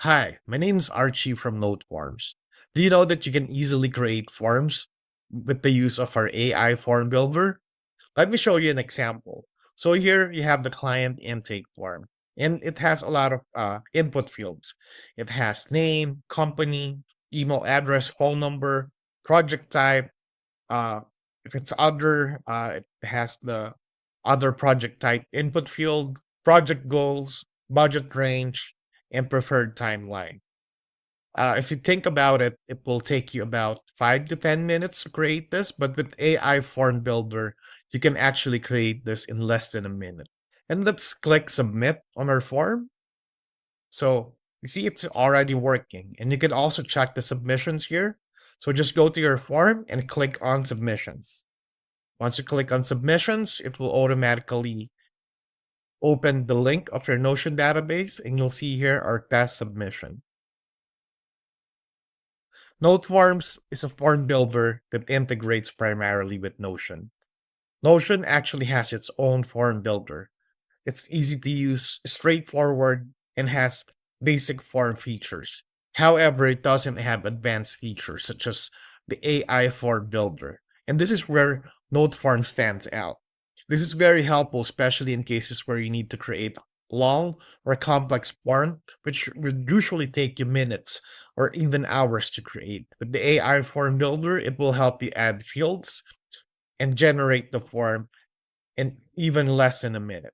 Hi, my name is Archie from NoteForms. Do you know that you can easily create forms with the use of our AI form builder? Let me show you an example. So here you have the client intake form, and it has a lot of input fields. It has name, company, email address, phone number, project type. Uh, if it's other, it has the other project type input field, project goals, budget range, and preferred timeline. If you think about it, it will take you about 5 to 10 minutes to create this, but with AI Form Builder, you can actually create this in less than a minute. And let's click submit on our form. So you see it's already working. And you can also check the submissions here. So just go to your form and click on submissions. Once you click on submissions, it will automatically open the link of your Notion database, and you'll see here our test submission. NoteForms is a form builder that integrates primarily with Notion. Notion actually has its own form builder. It's easy to use, straightforward, and has basic form features. However, it doesn't have advanced features such as the AI form builder. And this is where NoteForm stands out. This is very helpful, especially in cases where you need to create long or complex form, which would usually take you minutes or even hours to create. With the AI form builder, it will help you add fields and generate the form in even less than a minute.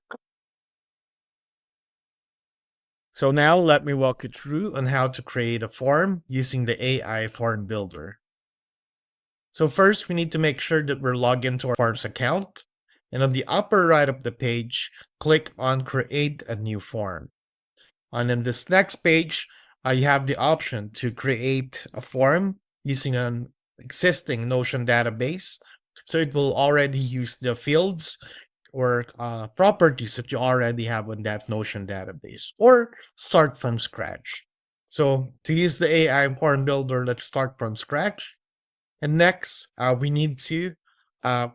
So now let me walk you through on how to create a form using the AI form builder. So first, we need to make sure that we're logged into our Forms account. And on the upper right of the page, click on Create a New Form. And in this next page, you have the option to create a form using an existing Notion database. So it will already use the fields or properties that you already have on that Notion database, or start from scratch. So to use the AI form builder, let's start from scratch. And next, we need to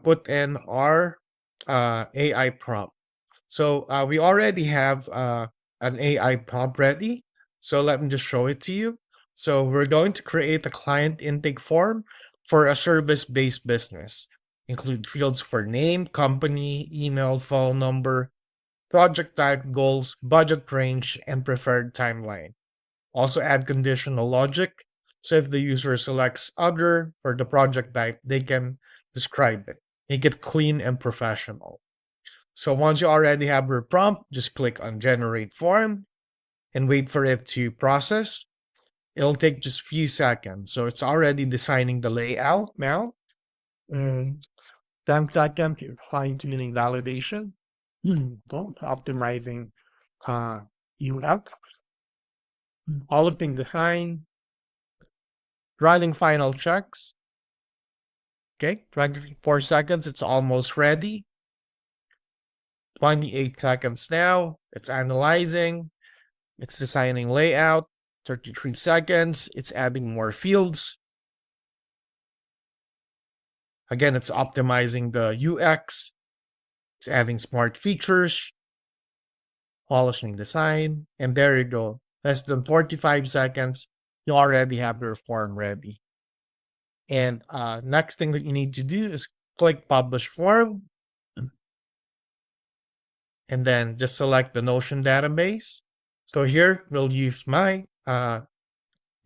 put in our AI prompt. So we already have an AI prompt ready. So let me just show it to you. So we're going to create a client intake form for a service-based business. Include fields for name, company, email, phone number, project type, goals, budget range, and preferred timeline. Also add conditional logic. So if the user selects other for the project type, they can describe it. Make it clean and professional. So once you already have your prompt, just click on generate form and wait for it to process. It'll take just a few seconds. So it's already designing the layout now. And 10 seconds is fine-tuning validation. Optimizing UX. All of things design. Running final checks. Okay, 24 seconds. It's almost ready. 28 seconds now. It's analyzing. It's designing layout. 33 seconds. It's adding more fields. Again, it's optimizing the UX. It's adding smart features. Polishing design. And there you go. Less than 45 seconds. You already have your form ready. And next thing that you need to do is click publish form. And then just select the Notion database. So here we'll use my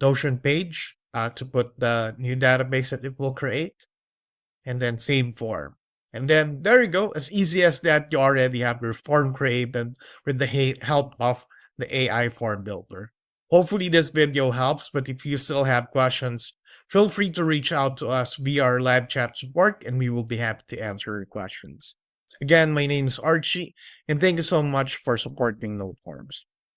Notion page to put the new database that it will create, and then save form. And then there you go. As easy as that, you already have your form created with the help of the AI form builder. Hopefully this video helps, but if you still have questions, feel free to reach out to us via our live chat support, and we will be happy to answer your questions. Again, my name is Archie, and thank you so much for supporting NoteForms.